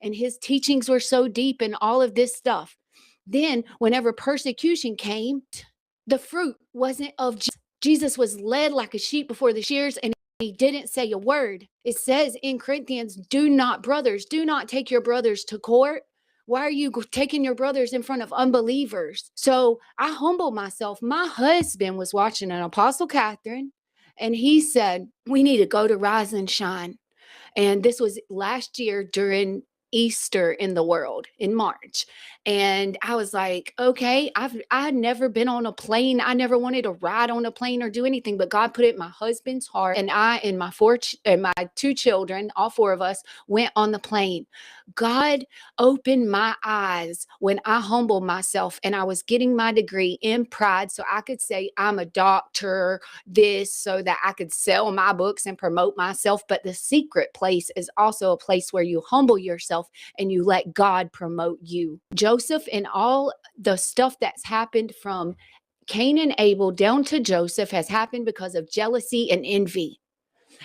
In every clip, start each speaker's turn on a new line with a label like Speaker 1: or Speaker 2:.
Speaker 1: and his teachings were so deep and all of this stuff. Then, whenever persecution came, the fruit wasn't of Jesus. Jesus was led like a sheep before the shears, and he didn't say a word. It says in Corinthians, brothers, do not take your brothers to court. Why are you taking your brothers in front of unbelievers? So I humbled myself. My husband was watching an Apostle Catherine, and he said, we need to go to Rise and Shine. And this was last year during Easter in the world in March. And I was like, okay, I had never been on a plane. I never wanted to ride on a plane or do anything, but God put it in my husband's heart. And I and my my two children, all four of us, went on the plane. God opened my eyes when I humbled myself, and I was getting my degree in pride so I could say I'm a doctor, this, so that I could sell my books and promote myself. But the secret place is also a place where you humble yourself and you let God promote you. Joseph and all the stuff that's happened from Cain and Abel down to Joseph has happened because of jealousy and envy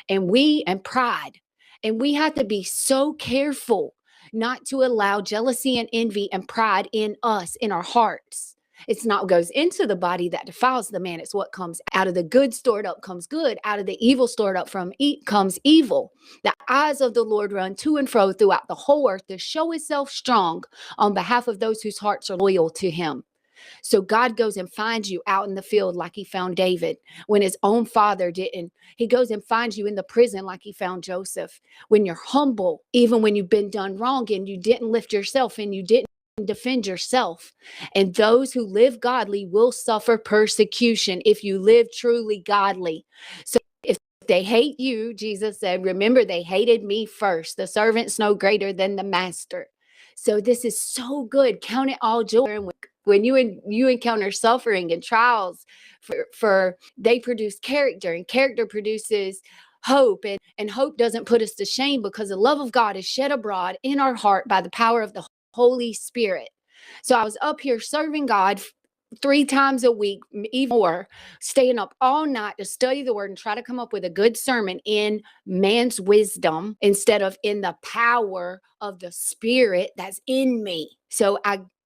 Speaker 1: and pride. And we have to be so careful not to allow jealousy and envy and pride in us, in our hearts. It's not what goes into the body that defiles the man. It's what comes out of the good stored up comes good. Out of the evil stored up comes evil. The eyes of the Lord run to and fro throughout the whole earth to show himself strong on behalf of those whose hearts are loyal to him. So God goes and finds you out in the field like he found David when his own father didn't. He goes and finds you in the prison like he found Joseph. When you're humble, even when you've been done wrong and you didn't lift yourself and you didn't defend yourself. And those who live godly will suffer persecution if you live truly godly. So if they hate you, Jesus said, remember, they hated me first. The servant's no greater than the master. So this is so good. Count it all joy when you encounter suffering and trials. For they produce character, and character produces hope, and hope doesn't put us to shame because the love of God is shed abroad in our heart by the power of the Holy Spirit. So I was up here serving God 3 times a week, even more, staying up all night to study the word and try to come up with a good sermon in man's wisdom instead of in the power of the Spirit that's in me. So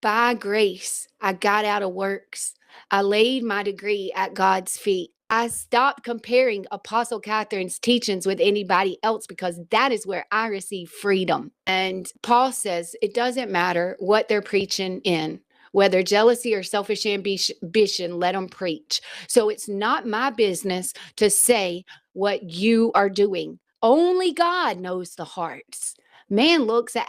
Speaker 1: by grace, I got out of works. I laid my degree at God's feet. I stopped comparing Apostle Catherine's teachings with anybody else because that is where I receive freedom. And Paul says it doesn't matter what they're preaching in, whether jealousy or selfish ambition, let them preach. So it's not my business to say what you are doing. Only God knows the hearts. Man looks at